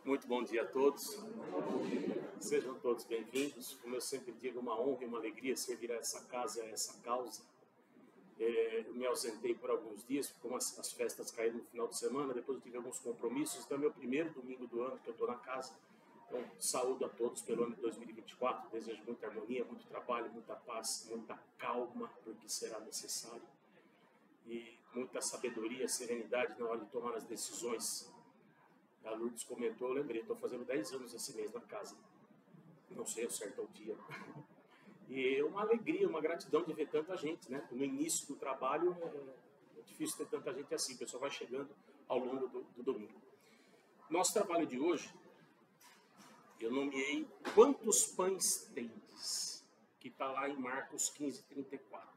Muito bom dia a todos. Sejam todos bem-vindos. Como eu sempre digo, uma honra e uma alegria servir a essa casa e a essa causa. Eu me ausentei por alguns dias, como as festas caíram no final de semana, depois eu tive alguns compromissos. Então, é meu primeiro domingo do ano que eu estou na casa. Então, saúdo a todos pelo ano de 2024. Desejo muita harmonia, muito trabalho, muita paz, muita calma, porque será necessário. E muita sabedoria, serenidade na hora de tomar as decisões. A Lourdes comentou, eu lembrei, estou fazendo 10 anos esse mês na casa. Não sei ao certo o dia. E é uma alegria, uma gratidão de ver tanta gente, né? No início do trabalho é difícil ter tanta gente assim, o pessoal vai chegando ao longo do domingo. Nosso trabalho de hoje, eu nomeei Quantos Pães Tendes, que está lá em Marcos 15:34.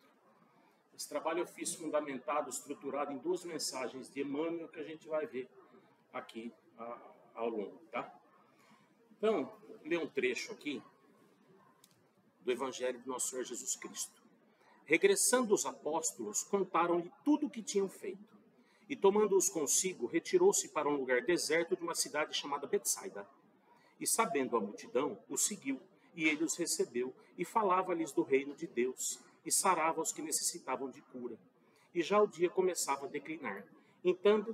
Esse trabalho eu fiz fundamentado, estruturado em 2 mensagens de Emmanuel que a gente vai ver aqui ao longo, tá? Então, vou ler um trecho aqui do Evangelho de Nosso Senhor Jesus Cristo. Regressando os apóstolos, contaram-lhe tudo o que tinham feito. E tomando-os consigo, retirou-se para um lugar deserto de uma cidade chamada Betsaida. E sabendo a multidão, os seguiu, e ele os recebeu, e falava-lhes do reino de Deus, e sarava os que necessitavam de cura. E já o dia começava a declinar.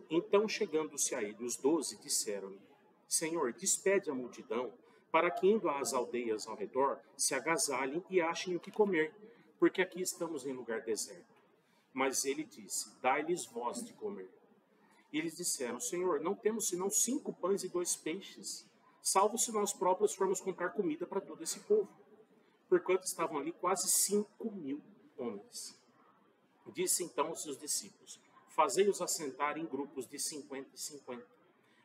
Então chegando-se a ele, os 12 disseram-lhe: Senhor, despede a multidão, para que, indo às aldeias ao redor, se agasalhem e achem o que comer, porque aqui estamos em lugar deserto. Mas ele disse: Dai-lhes vós de comer. E eles disseram: Senhor, não temos senão 5 pães e 2 peixes, salvo se nós próprios formos comprar comida para todo esse povo. Porquanto estavam ali quase 5.000 homens. Disse então aos seus discípulos: Fazei-os assentar em grupos de 50 e 50.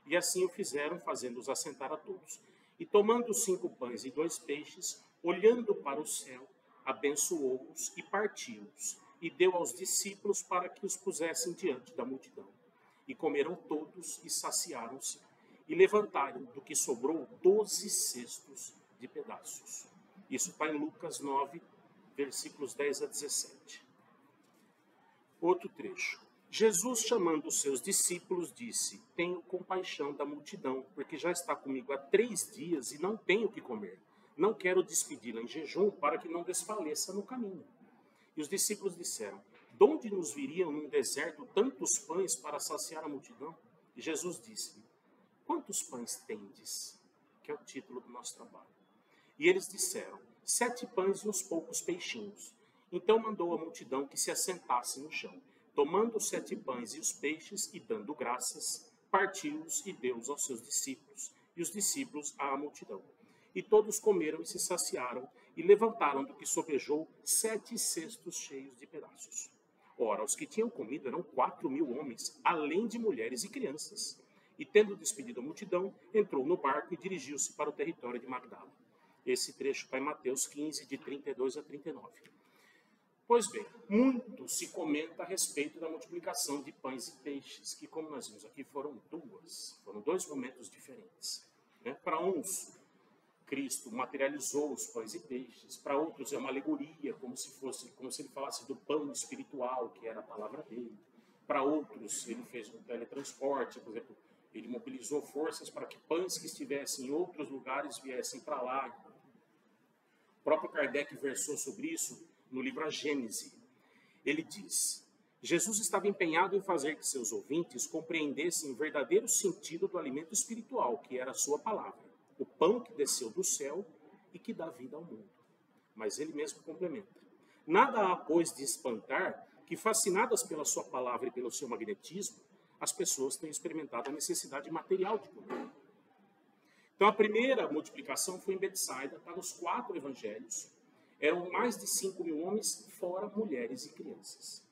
E assim o fizeram, fazendo-os assentar a todos. E tomando os 5 pães e 2 peixes, olhando para o céu, abençoou-os e partiu-os, e deu aos discípulos para que os pusessem diante da multidão. E comeram todos e saciaram-se, e levantaram do que sobrou 12 cestos de pedaços. Isso está em Lucas 9, versículos 10 a 17. Outro trecho. Jesus, chamando os seus discípulos, disse: Tenho compaixão da multidão, porque já está comigo há 3 dias e não tenho o que comer. Não quero despedi-la em jejum, para que não desfaleça no caminho. E os discípulos disseram: De onde nos viriam num deserto tantos pães para saciar a multidão? E Jesus disse: Quantos pães tendes? Que é o título do nosso trabalho. E eles disseram: 7 pães e uns poucos peixinhos. Então mandou a multidão que se assentasse no chão. Tomando os 7 pães e os peixes, e dando graças, partiu-os e deu-os aos seus discípulos, e os discípulos à multidão. E todos comeram e se saciaram, e levantaram do que sobejou 7 cestos cheios de pedaços. Ora, os que tinham comido eram 4.000 homens, além de mulheres e crianças. E tendo despedido a multidão, entrou no barco e dirigiu-se para o território de Magdala. Esse trecho está em Mateus 15, de 32 a 39. Pois bem, muito se comenta a respeito da multiplicação de pães e peixes, que, como nós vimos aqui, foram 2 momentos diferentes. Para uns, Cristo materializou os pães e peixes, para outros é uma alegoria, como se ele falasse do pão espiritual, que era a palavra dele. Para outros, ele fez um teletransporte, por exemplo, ele mobilizou forças para que pães que estivessem em outros lugares viessem para lá. O próprio Kardec versou sobre isso no livro A Gênese. Ele diz: Jesus estava empenhado em fazer que seus ouvintes compreendessem o verdadeiro sentido do alimento espiritual, que era a sua palavra, o pão que desceu do céu e que dá vida ao mundo. Mas ele mesmo complementa: nada há, pois, de espantar que, fascinadas pela sua palavra e pelo seu magnetismo, as pessoas tenham experimentado a necessidade material de comer. Então, a primeira multiplicação foi em Betsaida, está nos 4 evangelhos. Eram mais de 5.000 homens, fora mulheres e crianças.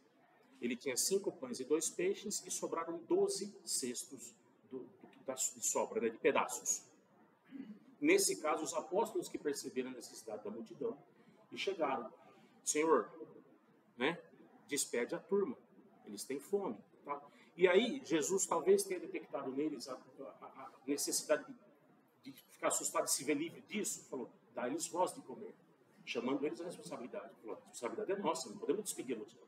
Ele tinha 5 pães e 2 peixes e sobraram 12 cestos de sobra, de pedaços. Nesse caso, os apóstolos que perceberam a necessidade da multidão e chegaram: Senhor, despede a turma, eles têm fome. Tá? E aí, Jesus talvez tenha detectado neles a necessidade de ficar assustado e se ver livre disso. Falou: dá-lhes voz de comer. Chamando eles à responsabilidade. A responsabilidade é nossa, não podemos despedir a multidão.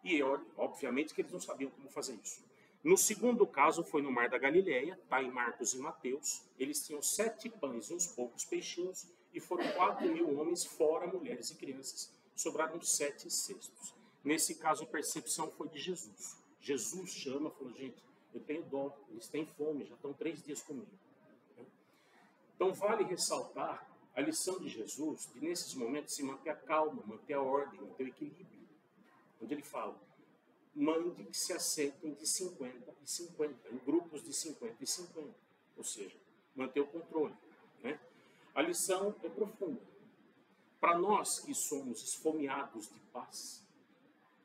E, obviamente, que eles não sabiam como fazer isso. No segundo caso, foi no Mar da Galileia, está em Marcos e Mateus. Eles tinham 7 pães e uns poucos peixinhos, e foram 4.000 homens, fora mulheres e crianças. Sobraram 7 cestos. Nesse caso, a percepção foi de Jesus. Jesus chama, falou, gente, eu tenho dó, eles têm fome, já estão 3 dias comigo. Então, vale ressaltar a lição de Jesus, de nesses momentos se manter a calma, manter a ordem, manter o equilíbrio. Onde ele fala, mande que se assentem de 50 e 50, em grupos de 50 e 50. Ou seja, manter o controle. Né? A lição é profunda. Para nós que somos esfomeados de paz,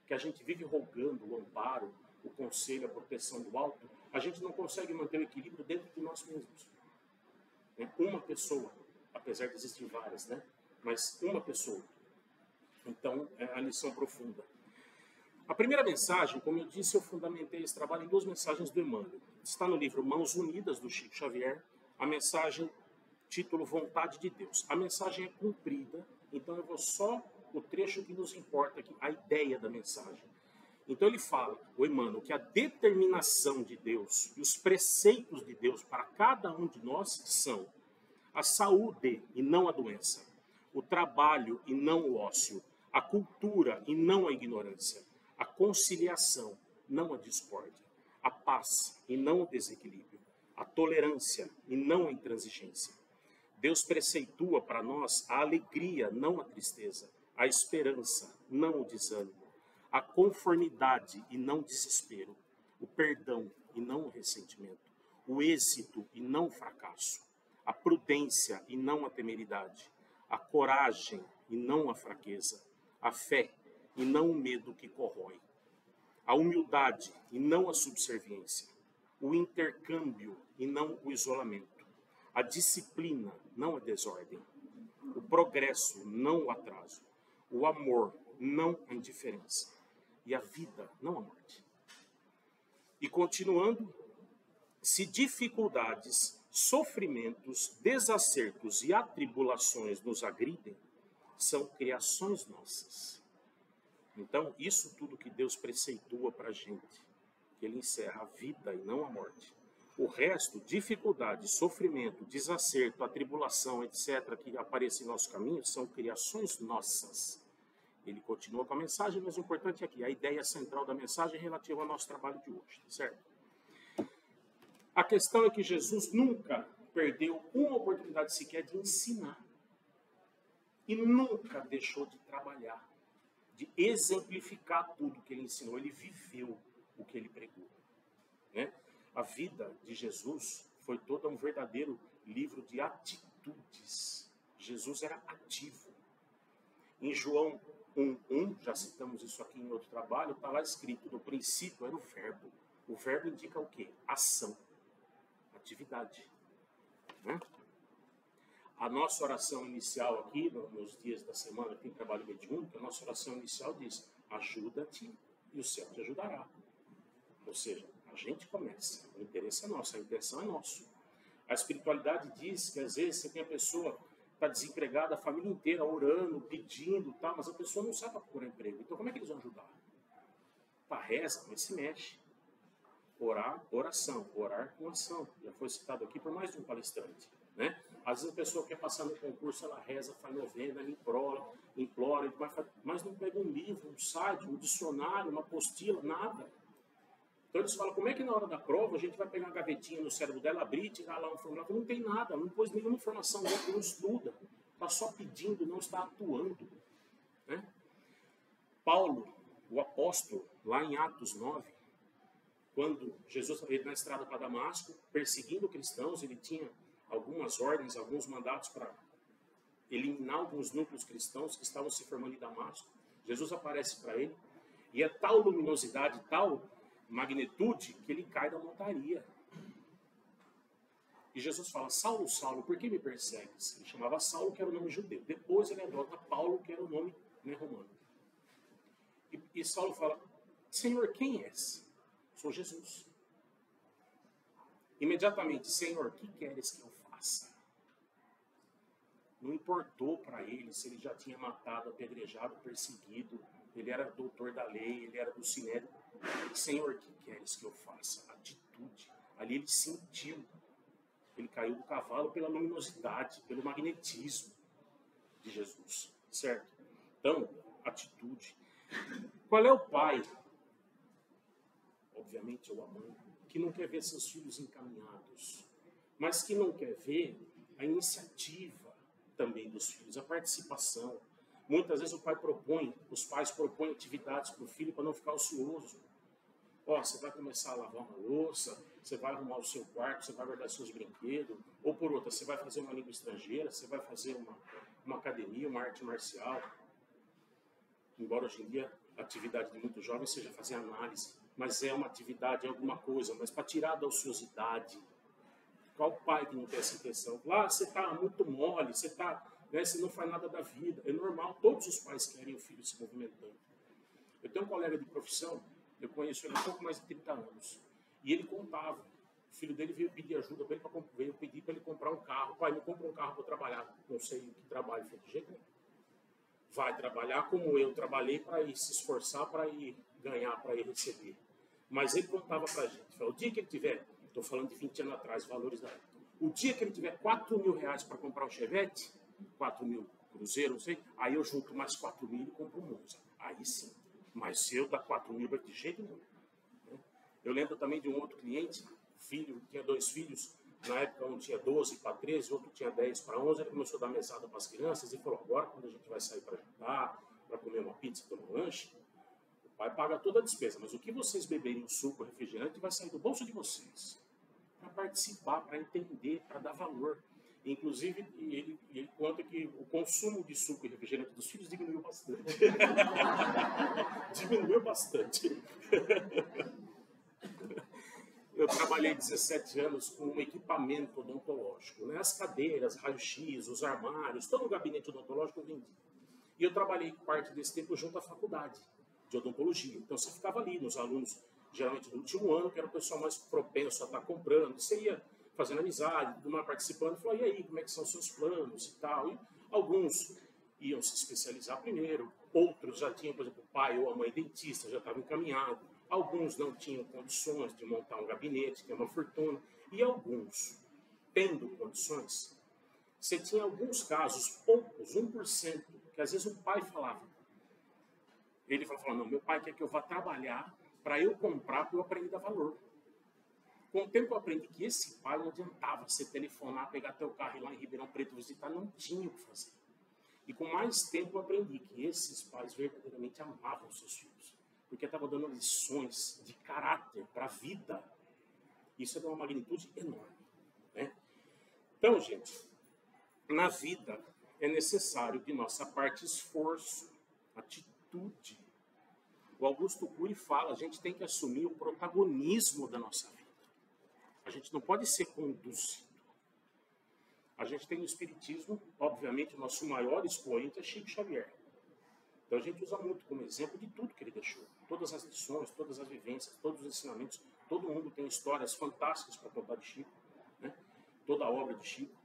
que a gente vive rogando o amparo, o conselho, a proteção do alto, a gente não consegue manter o equilíbrio dentro de nós mesmos. Uma pessoa, apesar de existir várias, né? Mas uma pessoa. Então, é a lição profunda. A primeira mensagem, como eu disse, eu fundamentei esse trabalho em 2 mensagens do Emmanuel. Está no livro Mãos Unidas, do Chico Xavier, a mensagem, título Vontade de Deus. A mensagem é comprida, então eu vou só o trecho que nos importa aqui, a ideia da mensagem. Então ele fala, o Emmanuel, que a determinação de Deus e os preceitos de Deus para cada um de nós são a saúde e não a doença, o trabalho e não o ócio, a cultura e não a ignorância, a conciliação, não a discórdia, a paz e não o desequilíbrio, a tolerância e não a intransigência. Deus preceitua para nós a alegria, não a tristeza, a esperança, não o desânimo, a conformidade e não o desespero, o perdão e não o ressentimento, o êxito e não o fracasso, a prudência e não a temeridade, a coragem e não a fraqueza, a fé e não o medo que corrói, a humildade e não a subserviência, o intercâmbio e não o isolamento, a disciplina, não a desordem, o progresso, não o atraso, o amor, não a indiferença, e a vida, não a morte. E continuando, se dificuldades, sofrimentos, desacertos e atribulações nos agridem, são criações nossas. Então, isso tudo que Deus preceitua para a gente, que Ele encerra a vida e não a morte. O resto, dificuldade, sofrimento, desacerto, atribulação, etc., que aparecem em nosso caminho, são criações nossas. Ele continua com a mensagem, mas o importante é aqui, a ideia central da mensagem é relativa ao nosso trabalho de hoje, certo? A questão é que Jesus nunca perdeu uma oportunidade sequer de ensinar. E nunca deixou de trabalhar, de exemplificar tudo que ele ensinou. Ele viveu o que ele pregou. Né? A vida de Jesus foi toda um verdadeiro livro de atitudes. Jesus era ativo. Em João 1:1, já citamos isso aqui em outro trabalho, está lá escrito, no princípio era o verbo. O verbo indica o quê? Ação, atividade. Né? A nossa oração inicial aqui, nos dias da semana que tem trabalho mediúnico, a nossa oração inicial diz, ajuda-te e o céu te ajudará. Ou seja, a gente começa, o interesse é nosso, a intenção é nossa. A espiritualidade diz que às vezes você tem a pessoa está desempregada, a família inteira orando, pedindo, tá, mas a pessoa não sabe procurar emprego. Então como é que eles vão ajudar? Para reza, mas se mexe. Orar, oração, orar com ação. Já foi citado aqui por mais de um palestrante. Né? Às vezes a pessoa quer passar no concurso, ela reza, faz novena, implora, mas não pega um livro, um site, um dicionário, uma apostila, nada. Então eles falam, como é que na hora da prova a gente vai pegar uma gavetinha no cérebro dela, abrir, tirar lá um formulário? Não tem nada, não pôs nenhuma informação dentro, não estuda, está só pedindo, não está atuando. Né? Paulo, o apóstolo, lá em Atos 9, quando Jesus estava na estrada para Damasco, perseguindo cristãos, ele tinha algumas ordens, alguns mandatos para eliminar alguns núcleos cristãos que estavam se formando em Damasco. Jesus aparece para ele, e é tal luminosidade, tal magnitude, que ele cai da montaria. E Jesus fala, Saulo, Saulo, por que me persegues? Ele chamava Saulo, que era o nome judeu. Depois ele adota Paulo, que era o nome romano. E Saulo fala, Senhor, quem és? Sou Jesus. Imediatamente, Senhor, o que queres que eu faça? Não importou para ele se ele já tinha matado, apedrejado, perseguido, ele era doutor da lei, ele era do sinédrio. Senhor, o que queres que eu faça? Atitude. Ali ele sentiu. Ele caiu do cavalo pela luminosidade, pelo magnetismo de Jesus, certo? Então, atitude. Qual é o pai? Obviamente, ou a mãe, que não quer ver seus filhos encaminhados, mas que não quer ver a iniciativa também dos filhos, a participação. Muitas vezes os pais propõem atividades para o filho para não ficar ocioso. Ó, você vai começar a lavar uma louça, você vai arrumar o seu quarto, você vai guardar seus brinquedos, ou por outra, você vai fazer uma língua estrangeira, você vai fazer uma academia, uma arte marcial. Embora hoje em dia a atividade de muitos jovens seja fazer análise, mas é uma atividade, é alguma coisa, mas para tirar da ociosidade. Qual pai que não tem essa intenção? Lá você está muito mole, você não faz nada da vida. É normal, todos os pais querem o filho se movimentando. Eu tenho um colega de profissão, eu conheço ele há pouco mais de 30 anos, e ele contava. O filho dele veio pedir ajuda para ele, veio pedir para ele comprar um carro. Pai, me compra um carro para eu trabalhar. Não sei o que trabalho, foi de jeito nenhum. Vai trabalhar como eu trabalhei para ir se esforçar, para ir ganhar, para ir receber. Mas ele contava para a gente, falou, o dia que ele tiver, estou falando de 20 anos atrás, valores da época, o dia que ele tiver 4 mil reais para comprar um Chevette, 4 mil Cruzeiro, não sei, aí eu junto mais 4 mil e compro um Monza. Aí sim. Mas eu dar 4 mil de jeito nenhum. Eu lembro também de um outro cliente, filho, tinha 2 filhos, na época um tinha 12 para 13, outro tinha 10 para 11, ele começou a dar mesada para as crianças e falou, agora quando a gente vai sair para jantar, para comer uma pizza, tomar um lanche, o pai paga toda a despesa, mas o que vocês beberem, o suco, o refrigerante, vai sair do bolso de vocês. Para participar, para entender, para dar valor. Inclusive, ele conta que o consumo de suco e refrigerante dos filhos diminuiu bastante. Diminuiu bastante. Eu trabalhei 17 anos com um equipamento odontológico, né? As cadeiras, raio-x, os armários, todo o gabinete odontológico eu vendi. E eu trabalhei parte desse tempo junto à faculdade de odontologia. Então você ficava ali nos alunos, geralmente do último ano, que era o pessoal mais propenso a estar comprando. Você ia fazendo amizade, tudo mais, participando, falou, e aí, como é que são os seus planos e tal. E alguns iam se especializar primeiro, outros já tinham, por exemplo, o pai ou a mãe dentista, já estavam encaminhados. Alguns não tinham condições de montar um gabinete, que é uma fortuna. E alguns, tendo condições, você tinha alguns casos, poucos, 1%, que às vezes o pai falava. Ele falava, não, meu pai quer que eu vá trabalhar para eu comprar, para eu aprender a dar valor. Com o tempo eu aprendi que esse pai não adiantava você telefonar, pegar teu carro e ir lá em Ribeirão Preto visitar, não tinha o que fazer. E com mais tempo eu aprendi que esses pais verdadeiramente amavam seus filhos, porque estavam dando lições de caráter para a vida. Isso é de uma magnitude enorme, né? Então, gente, na vida é necessário de nossa parte esforço, atitude. O Augusto Cury fala, a gente tem que assumir o protagonismo da nossa vida. A gente não pode ser conduzido. A gente tem no Espiritismo, obviamente, o nosso maior expoente é Chico Xavier. Então a gente usa muito como exemplo de tudo que ele deixou. Todas as lições, todas as vivências, todos os ensinamentos. Todo mundo tem histórias fantásticas para contar de Chico, né? Toda a obra de Chico.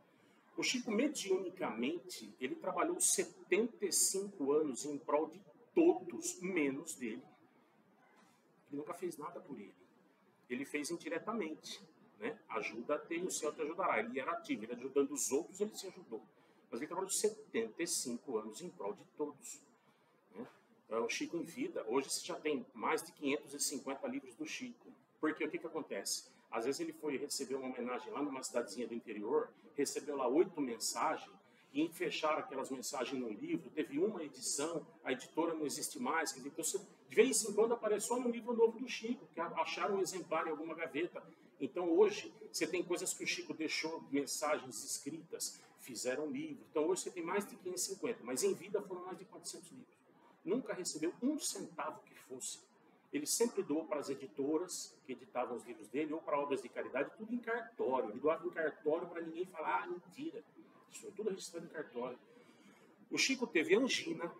O Chico, mediunicamente, ele trabalhou 75 anos em prol de todos, menos dele. Ele nunca fez nada por ele. Ele fez indiretamente, né? Ajuda tem, o céu te ajudará. Ele era ativo, ele ajudando os outros, ele se ajudou. Mas ele trabalhou 75 anos em prol de todos. Né? O Chico em vida, hoje você já tem mais de 550 livros do Chico. Porque o que acontece? Às vezes ele foi receber uma homenagem lá numa cidadezinha do interior, recebeu lá 8 mensagens, e fecharam aquelas mensagens no livro, teve uma edição, a editora não existe mais, quer dizer, então, de vez em quando apareceu um livro novo do Chico, que acharam um exemplar em alguma gaveta. Então hoje você tem coisas que o Chico deixou, mensagens escritas, fizeram livro. Então hoje você tem mais de 550, mas em vida foram mais de 400 livros. Nunca recebeu um centavo que fosse. Ele sempre doou para as editoras que editavam os livros dele, ou para obras de caridade, tudo em cartório. Ele doava em cartório para ninguém falar, ah, mentira. Isso foi tudo registrado em cartório. O Chico teve angina,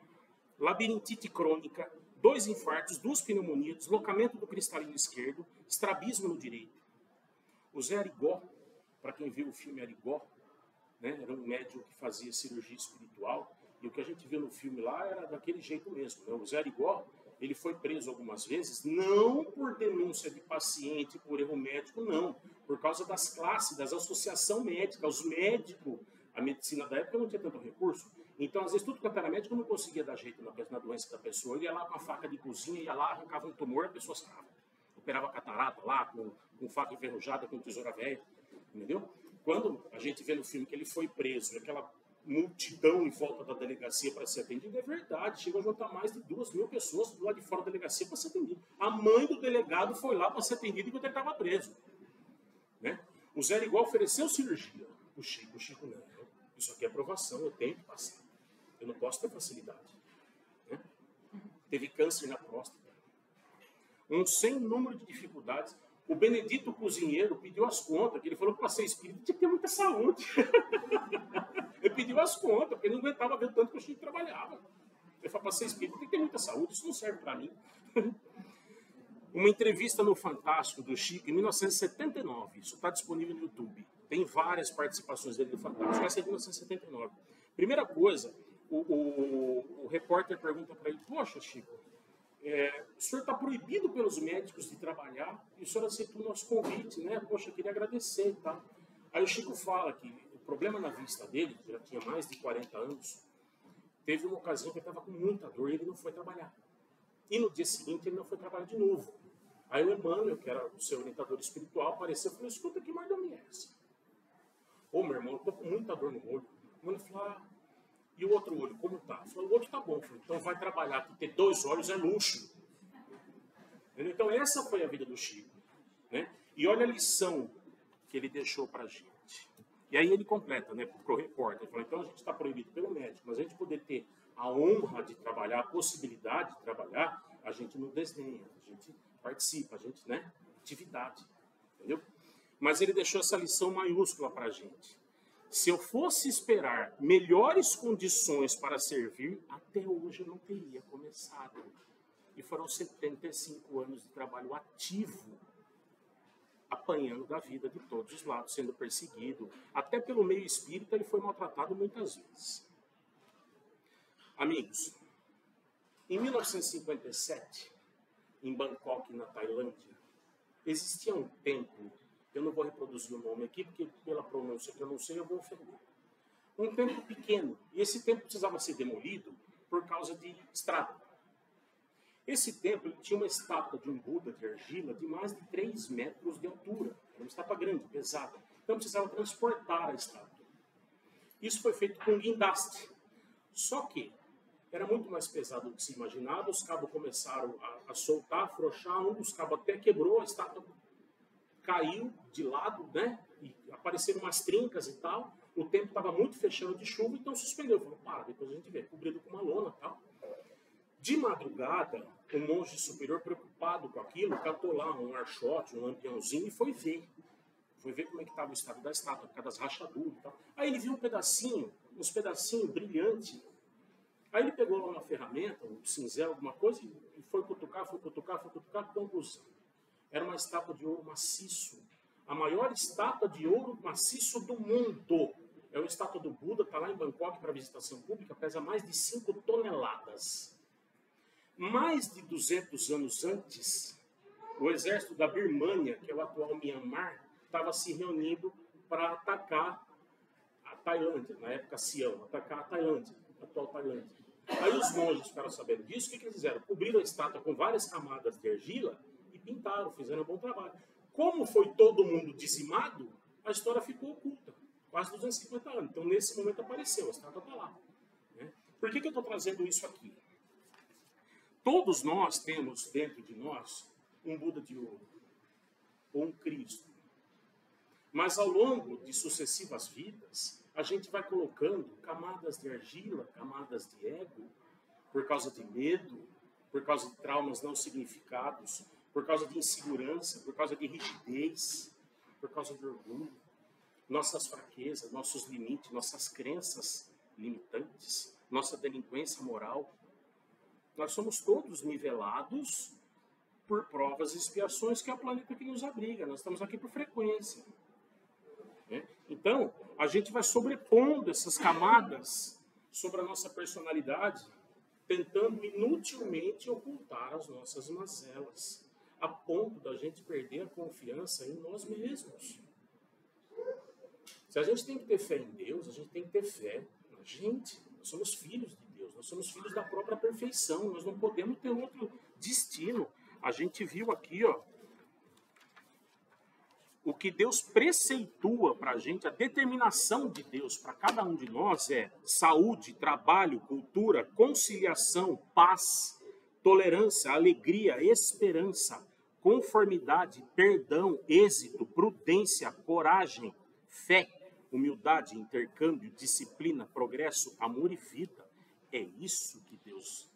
labirintite crônica, 2 infartos, 2 pneumonias, deslocamento do cristalino esquerdo, estrabismo no direito. O Zé Arigó, para quem viu o filme Arigó, né, era um médium que fazia cirurgia espiritual, e o que a gente viu no filme lá era daquele jeito mesmo. Né? O Zé Arigó, ele foi preso algumas vezes, não por denúncia de paciente, por erro médico, não. Por causa das classes, das associações médicas. Os médicos, a medicina da época não tinha tanto recurso. Então, às vezes, tudo quanto era médico não conseguia dar jeito na doença da pessoa. Ele ia lá com a faca de cozinha, ia lá, arrancava um tumor, a pessoa sarava. Operava catarata lá, com faca enferrujada, com tesoura velha. Entendeu? Quando a gente vê no filme que ele foi preso, aquela multidão em volta da delegacia para ser atendido, é verdade. Chegou a juntar mais de 2.000 pessoas do lado de fora da delegacia para ser atendido. A mãe do delegado foi lá para ser atendido enquanto ele estava preso. Né? O Zé Igual ofereceu cirurgia. O Chico não. Isso aqui é aprovação, eu tenho que passar. Eu não posso ter facilidade. Né? Teve câncer na próstata. Um sem número de dificuldades. O Benedito Cozinheiro pediu as contas, que ele falou que para ser espírita tinha que ter muita saúde. Ele pediu as contas, porque ele não aguentava ver o tanto que o Chico trabalhava. Ele falou, para ser espírita tem que ter muita saúde, isso não serve para mim. Uma entrevista no Fantástico do Chico, em 1979, isso está disponível no YouTube. Tem várias participações dele no Fantástico, essa é de 1979. Primeira coisa, o repórter pergunta para ele, poxa, Chico, o senhor está proibido pelos médicos de trabalhar e o senhor aceitou o nosso convite, né? Poxa, eu queria agradecer, tá? Aí o Chico fala que o problema na vista dele, que já tinha mais de 40 anos, teve uma ocasião que ele estava com muita dor e ele não foi trabalhar. E no dia seguinte ele não foi trabalhar de novo. Aí o Emmanuel, que era o seu orientador espiritual, apareceu e falou, escuta, que mordomia é essa? Ô, meu irmão, eu estou com muita dor no olho. O Emmanuel falou, e o outro olho, como tá? Ele falou, o outro tá bom. Falei, então vai trabalhar, porque ter 2 olhos é luxo. Então essa foi a vida do Chico. Né? E olha a lição que ele deixou para a gente. E aí ele completa, né, para o repórter. Ele falou, então a gente está proibido pelo médico, mas a gente poder ter a honra de trabalhar, a possibilidade de trabalhar, a gente não desdenha, a gente participa, a gente, né, atividade. Entendeu? Mas ele deixou essa lição maiúscula para a gente. Se eu fosse esperar melhores condições para servir, até hoje eu não teria começado. E foram 75 anos de trabalho ativo, apanhando da vida de todos os lados, sendo perseguido. Até pelo meio espírita ele foi maltratado muitas vezes. Amigos, em 1957, em Bangkok, na Tailândia, existia um templo. Eu não vou reproduzir o nome aqui, porque pela pronúncia que eu não sei, eu vou ofender. Um templo pequeno. E esse templo precisava ser demolido por causa de estrada. Esse templo tinha uma estátua de um Buda de argila de mais de 3 metros de altura. Era uma estátua grande, pesada. Então precisava transportar a estátua. Isso foi feito com guindaste. Só que era muito mais pesado do que se imaginava. Os cabos começaram a soltar, afrouxar. Um dos cabos até quebrou, a estátua caiu de lado, né? E apareceram umas trincas e tal. O tempo estava muito fechando de chuva, então suspendeu. Falou, para, depois a gente vê, cobrido com uma lona e tal. De madrugada, o monge superior, preocupado com aquilo, catou lá um archote, um lampiãozinho e foi ver. Foi ver como é que estava o estado da estátua, por causa das rachaduras e tal. Aí ele viu uns pedacinhos brilhantes. Aí ele pegou lá uma ferramenta, um cinzel, alguma coisa, e foi cutucar, conclusão. Era uma estátua de ouro maciço. A maior estátua de ouro maciço do mundo. É uma estátua do Buda, está lá em Bangkok para visitação pública, pesa mais de 5 toneladas. Mais de 200 anos antes, o exército da Birmânia, que é o atual Myanmar, estava se reunindo para atacar a Tailândia, na época Sião, atacar a Tailândia, a atual Tailândia. Aí os monges ficaram sabendo disso, o que eles fizeram? Cobriram a estátua com várias camadas de argila e pintaram, fizeram um bom trabalho. Como foi todo mundo dizimado, a história ficou oculta, quase 250 anos. Então, nesse momento apareceu, a estátua está lá. Né? Por que eu estou trazendo isso aqui? Todos nós temos dentro de nós um Buda de ouro, ou um Cristo. Mas ao longo de sucessivas vidas, a gente vai colocando camadas de argila, camadas de ego, por causa de medo, por causa de traumas não significados, por causa de insegurança, por causa de rigidez, por causa de orgulho, nossas fraquezas, nossos limites, nossas crenças limitantes, nossa delinquência moral. Nós somos todos nivelados por provas e expiações, que é o planeta que nos abriga. Nós estamos aqui por frequência. Né? Então, a gente vai sobrepondo essas camadas sobre a nossa personalidade. tentando inutilmente ocultar as nossas mazelas, a ponto da gente perder a confiança em nós mesmos. Se a gente tem que ter fé em Deus, a gente tem que ter fé na gente. Nós somos filhos de Deus, nós somos filhos da própria perfeição, nós não podemos ter outro destino. A gente viu aqui, ó, o que Deus preceitua para a gente, a determinação de Deus para cada um de nós é saúde, trabalho, cultura, conciliação, paz, tolerância, alegria, esperança, conformidade, perdão, êxito, prudência, coragem, fé, humildade, intercâmbio, disciplina, progresso, amor e vida. É isso que Deus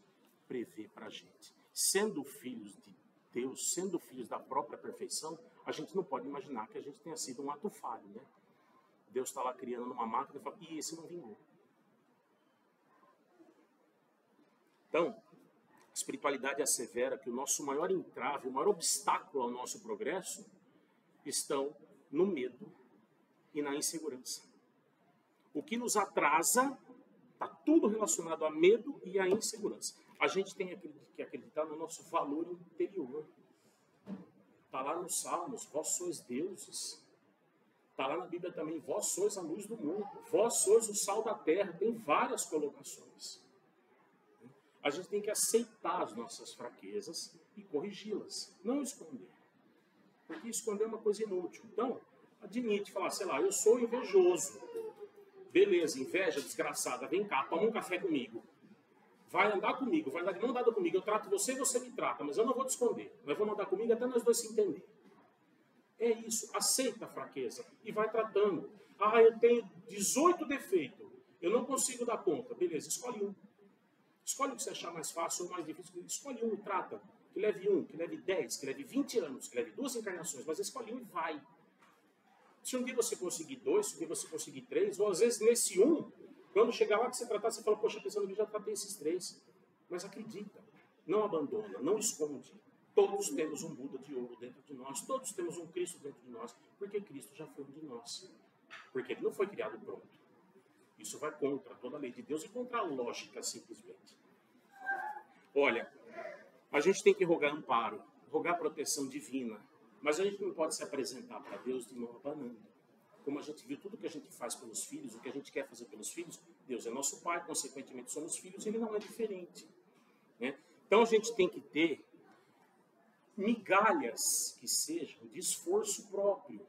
prevê para a gente. Sendo filhos de Deus, sendo filhos da própria perfeição, a gente não pode imaginar que a gente tenha sido um ato falho, né? Deus está lá criando numa máquina e fala, e esse não vingou. Então, a espiritualidade assevera que o nosso maior entrave, o maior obstáculo ao nosso progresso, estão no medo e na insegurança. O que nos atrasa está tudo relacionado a medo e a insegurança. A gente tem que acreditar no nosso valor interior. Está lá nos Salmos, vós sois deuses. Está lá na Bíblia também, vós sois a luz do mundo. Vós sois o sal da terra. Tem várias colocações. A gente tem que aceitar as nossas fraquezas e corrigi-las. Não esconder. Porque esconder é uma coisa inútil. Então, admite, falar, sei lá, eu sou invejoso. Beleza, inveja desgraçada, vem cá, toma um café comigo. Vai andar comigo, vai andar de mão dada comigo. Eu trato você e você me trata, mas eu não vou te esconder. Nós vamos andar comigo até nós dois se entender. É isso, aceita a fraqueza e vai tratando. Ah, eu tenho 18 defeitos, eu não consigo dar conta. Beleza, escolhe um. Escolhe o que você achar mais fácil ou mais difícil. Escolhe um e trata. Que leve 1, que leve 10, que leve 20 anos, que leve 2 encarnações, mas escolhe um e vai. Se um dia você conseguir 2, se um dia você conseguir 3, ou às vezes nesse 1, quando chegar lá que você tratar, você fala, poxa, pensando que já tratei esses 3. Mas acredita, não abandona, não esconde. Todos temos um Buda de ouro dentro de nós, todos temos um Cristo dentro de nós, porque Cristo já foi um de nós. Porque ele não foi criado pronto. Isso vai contra toda a lei de Deus e contra a lógica, simplesmente. Olha, a gente tem que rogar amparo, rogar proteção divina, mas a gente não pode se apresentar para Deus de mão abanando. Como a gente viu, tudo que a gente faz pelos filhos, o que a gente quer fazer pelos filhos, Deus é nosso Pai, consequentemente somos filhos, ele não é diferente. Né? Então a gente tem que ter migalhas que sejam de esforço próprio.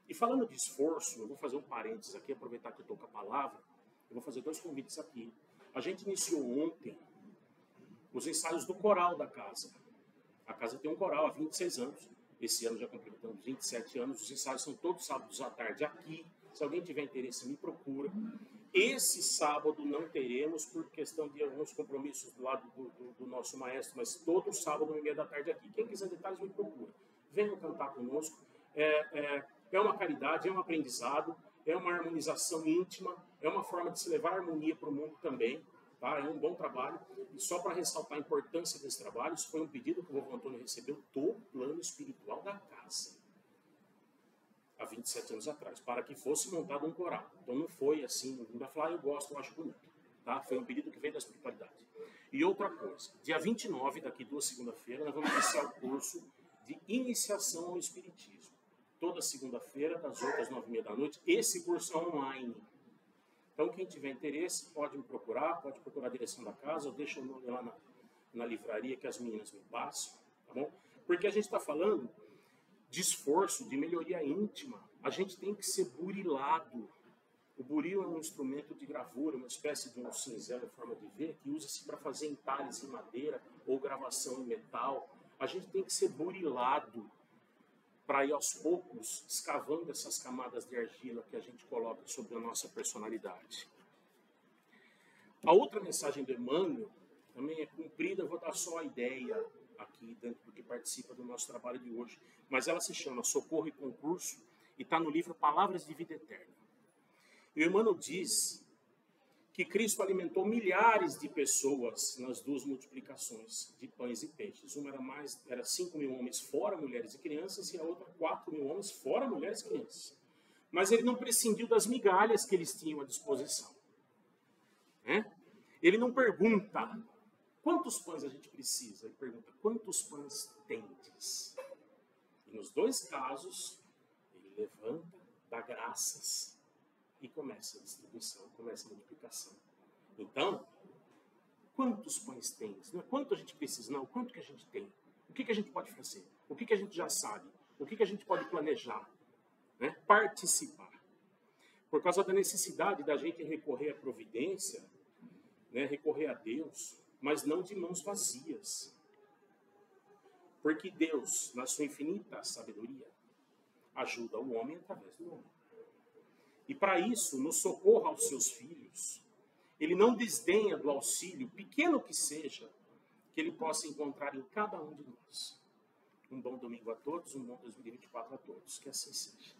E falando de esforço, eu vou fazer um parênteses aqui, aproveitar que eu estou com a palavra, eu vou fazer 2 convites aqui. A gente iniciou ontem os ensaios do coral da casa. A casa tem um coral há 26 anos. Esse ano já completamos 27 anos. Os ensaios são todos sábados à tarde aqui. Se alguém tiver interesse, me procura. Esse sábado não teremos por questão de alguns compromissos do lado do nosso maestro, mas todo sábado, 1h30 da tarde aqui. Quem quiser detalhes, me procura. Venham cantar conosco. É uma caridade, é um aprendizado, é uma harmonização íntima, é uma forma de se levar a harmonia para o mundo também. Tá? É um bom trabalho. E só para ressaltar a importância desse trabalho, isso foi um pedido que o vovô Antônio recebeu do plano espiritual da casa, há 27 anos atrás, para que fosse montado um coral. Então não foi assim, não vai falar, eu gosto, eu acho bonito. Tá? Foi um pedido que veio da espiritualidade. E outra coisa, dia 29, daqui 2 segunda-feira, nós vamos iniciar o curso de iniciação ao espiritismo. Toda segunda-feira, das 8 às 9h30 da noite, esse curso é online. Então, quem tiver interesse, pode me procurar, pode procurar a direção da casa, eu deixo o nome lá na livraria que as meninas me passam, tá bom? Porque a gente está falando de esforço, de melhoria íntima. A gente tem que ser burilado. O buril é um instrumento de gravura, uma espécie de um cinzel em forma de V, que usa-se para fazer entalhes em madeira ou gravação em metal. A gente tem que ser burilado para ir aos poucos escavando essas camadas de argila que a gente coloca sobre a nossa personalidade. A outra mensagem do Emmanuel também é cumprida, eu vou dar só a ideia aqui dentro do que participa do nosso trabalho de hoje, mas ela se chama Socorro e Concurso e está no livro Palavras de Vida Eterna. E o Emmanuel diz que Cristo alimentou milhares de pessoas nas 2 multiplicações de pães e peixes. Uma era 5.000 homens fora mulheres e crianças, e a outra 4.000 homens fora mulheres e crianças. Mas ele não prescindiu das migalhas que eles tinham à disposição. Né? Ele não pergunta quantos pães a gente precisa, ele pergunta quantos pães tendes. E nos dois casos, ele levanta, dá graças e começa a distribuição, começa a multiplicação. Então, quantos pães tens? Não é quanto a gente precisa, não, quanto que a gente tem? O que a gente pode fazer? O que a gente já sabe? O que a gente pode planejar? Né? Participar. Por causa da necessidade da gente recorrer à providência, né? Recorrer a Deus, mas não de mãos vazias. Porque Deus, na sua infinita sabedoria, ajuda o homem através do homem. E para isso, no socorro aos seus filhos, ele não desdenha do auxílio, pequeno que seja, que ele possa encontrar em cada um de nós. Um bom domingo a todos, um bom 2024 a todos. Que assim seja.